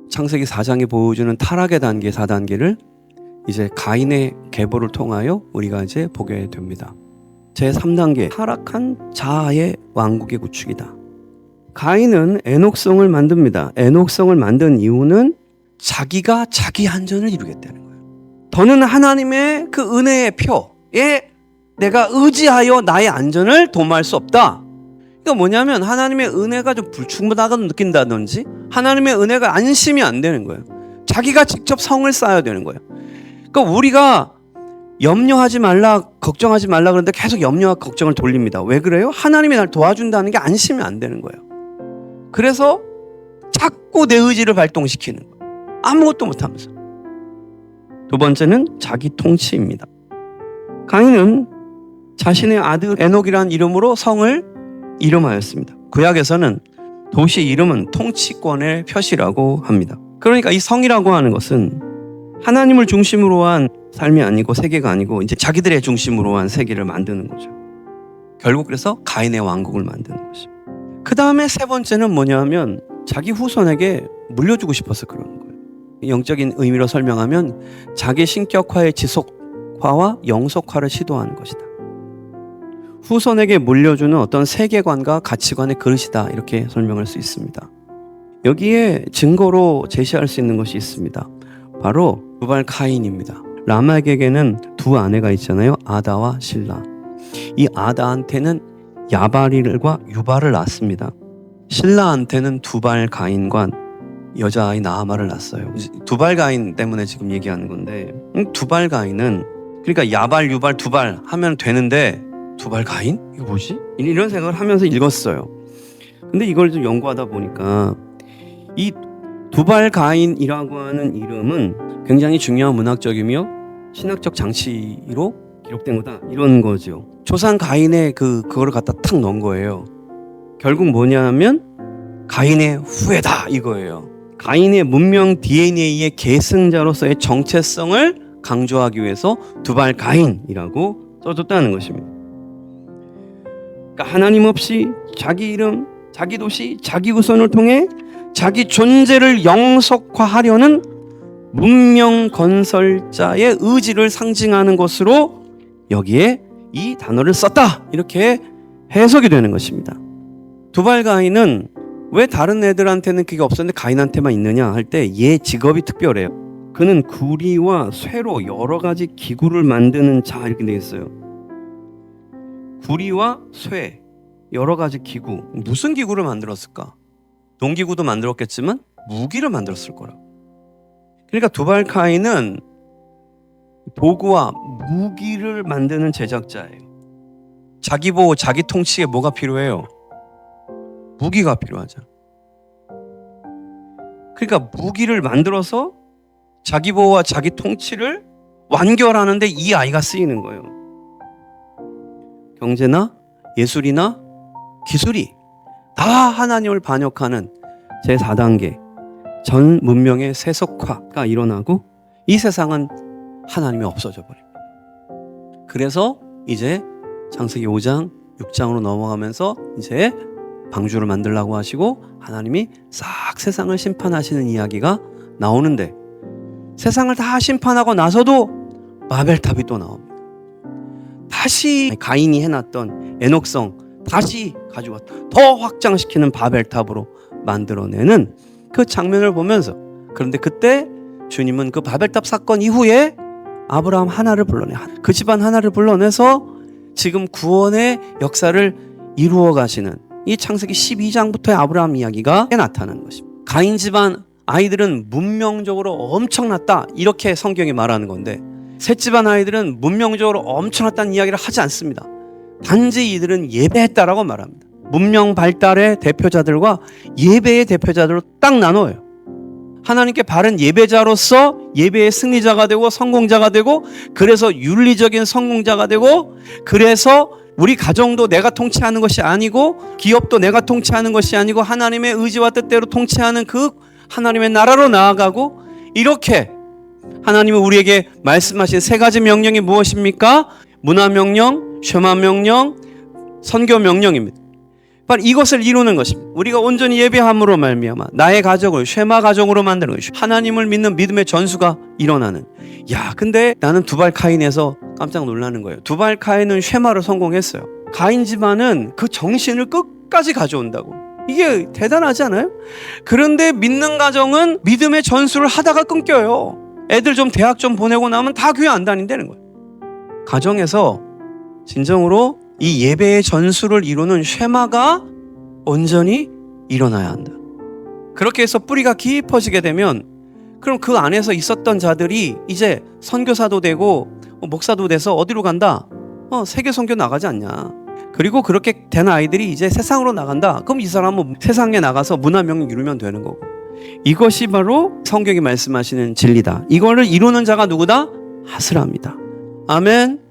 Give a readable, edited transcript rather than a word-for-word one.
창세기 4장이 보여주는 타락의 단계 4단계를 이제 가인의 계보를 통하여 우리가 이제 보게 됩니다. 제 3단계, 타락한 자아의 왕국의 구축이다. 가인은 에녹성을 만듭니다. 에녹성을 만든 이유는 자기가 자기 안전을 이루겠다는 거예요. 더는 하나님의 그 은혜의 표에 내가 의지하여 나의 안전을 도모할 수 없다. 그러니까 뭐냐면 하나님의 은혜가 좀 불충분하다고 느낀다든지 하나님의 은혜가 안심이 안 되는 거예요. 자기가 직접 성을 쌓아야 되는 거예요. 그러니까 우리가 염려하지 말라, 걱정하지 말라 그러는데 계속 염려와 걱정을 돌립니다. 왜 그래요? 하나님이 날 도와준다는 게 안심이 안 되는 거예요. 그래서 자꾸 내 의지를 발동시키는 거예요. 아무것도 못하면서. 두 번째는 자기 통치입니다. 가인은 자신의 아들 에녹이라는 이름으로 성을 이름하였습니다. 구약에서는 도시 이름은 통치권의 표시라고 합니다. 그러니까 이 성이라고 하는 것은 하나님을 중심으로 한 삶이 아니고 세계가 아니고 이제 자기들의 중심으로 한 세계를 만드는 거죠. 결국 그래서 가인의 왕국을 만드는 것입니다. 그 다음에 세 번째는 뭐냐면 자기 후손에게 물려주고 싶어서 그러는 거예요. 영적인 의미로 설명하면 자기 신격화의 지속화와 영속화를 시도하는 것이다. 후손에게 물려주는 어떤 세계관과 가치관의 그릇이다, 이렇게 설명할 수 있습니다. 여기에 증거로 제시할 수 있는 것이 있습니다. 바로 두발 카인입니다. 라멕에게는 두 아내가 있잖아요. 아다와 실라. 이 아다한테는 야발일과 유발을 낳습니다. 실라한테는 두발 가인과 여자아이 나아마를 낳았어요. 두발 가인 때문에 지금 얘기하는 건데, 두발 가인은 그러니까 야발, 유발, 두발 하면 되는데 두발 가인? 이거 뭐지? 이런 생각을 하면서 읽었어요. 근데 이걸 좀 연구하다 보니까 이 두발 가인이라고 하는 이름은 굉장히 중요한 문학적이며 신학적 장치로 기록된 거다, 이런 거죠. 조상 가인의 그거를 갖다 탁 넣은 거예요. 결국 뭐냐면 가인의 후예다, 이거예요. 가인의 문명 DNA의 계승자로서의 정체성을 강조하기 위해서 두발 가인이라고 써줬다는 것입니다. 그러니까 하나님 없이 자기 이름, 자기 도시, 자기 후손을 통해 자기 존재를 영속화하려는 문명 건설자의 의지를 상징하는 것으로 여기에 이 단어를 썼다, 이렇게 해석이 되는 것입니다. 두발 가인은 왜 다른 애들한테는 그게 없었는데 가인한테만 있느냐 할 때 얘 직업이 특별해요. 그는 구리와 쇠로 여러 가지 기구를 만드는 자, 이렇게 되어 있어요. 구리와 쇠, 여러 가지 기구. 무슨 기구를 만들었을까? 농기구도 만들었겠지만 무기를 만들었을 거라고. 그러니까 두발 카인은 도구와 무기를 만드는 제작자예요. 자기 보호, 자기 통치에 뭐가 필요해요? 무기가 필요하죠. 그러니까 무기를 만들어서 자기 보호와 자기 통치를 완결하는데 이 아이가 쓰이는 거예요. 경제나 예술이나 기술이 다 하나님을 반역하는 제4단계 전 문명의 세속화가 일어나고 이 세상은 하나님이 없어져 버립니다. 그래서 이제 창세기 5장, 6장으로 넘어가면서 이제 방주를 만들라고 하시고 하나님이 싹 세상을 심판하시는 이야기가 나오는데, 세상을 다 심판하고 나서도 바벨탑이 또 나옵니다. 다시 가인이 해놨던 에녹성 다시 가지고 더 확장시키는 바벨탑으로 만들어내는 그 장면을 보면서, 그런데 그때 주님은 그 바벨탑 사건 이후에 아브라함 하나를 불러내, 그 집안 하나를 불러내서 지금 구원의 역사를 이루어 가시는 이 창세기 12장부터의 아브라함 이야기가 나타나는 것입니다. 가인 집안 아이들은 문명적으로 엄청났다, 이렇게 성경이 말하는 건데, 셋 집안 아이들은 문명적으로 엄청났다는 이야기를 하지 않습니다. 단지 이들은 예배했다라고 말합니다. 문명 발달의 대표자들과 예배의 대표자들로 딱 나눠요. 하나님께 바른 예배자로서 예배의 승리자가 되고 성공자가 되고, 그래서 윤리적인 성공자가 되고, 그래서 우리 가정도 내가 통치하는 것이 아니고 기업도 내가 통치하는 것이 아니고 하나님의 의지와 뜻대로 통치하는 그 하나님의 나라로 나아가고, 이렇게 하나님이 우리에게 말씀하신 세 가지 명령이 무엇입니까? 문화 명령, 쉐마 명령, 선교 명령입니다. 바로 이것을 이루는 것입니다. 우리가 온전히 예배함으로 말미암아 나의 가족을 쉐마 가정으로 만드는 것이 하나님을 믿는 믿음의 전수가 일어나는. 야, 근데 나는 두발 카인에서 깜짝 놀라는 거예요. 두발 카인은 쉐마를 성공했어요. 가인 집안은 그 정신을 끝까지 가져온다고. 이게 대단하지 않아요? 그런데 믿는 가정은 믿음의 전수를 하다가 끊겨요. 애들 좀 대학 좀 보내고 나면 다 교회 안 다닌다는 거예요. 가정에서 진정으로 이 예배의 전수를 이루는 쉐마가 온전히 일어나야 한다. 그렇게 해서 뿌리가 깊어지게 되면 그럼 그 안에서 있었던 자들이 이제 선교사도 되고 목사도 돼서 어디로 간다? 세계 선교 나가지 않냐. 그리고 그렇게 된 아이들이 이제 세상으로 나간다. 그럼 이 사람은 세상에 나가서 문화명령 이루면 되는 거고. 이것이 바로 성경이 말씀하시는 진리다. 이거를 이루는 자가 누구다? 하스라입니다. 아멘.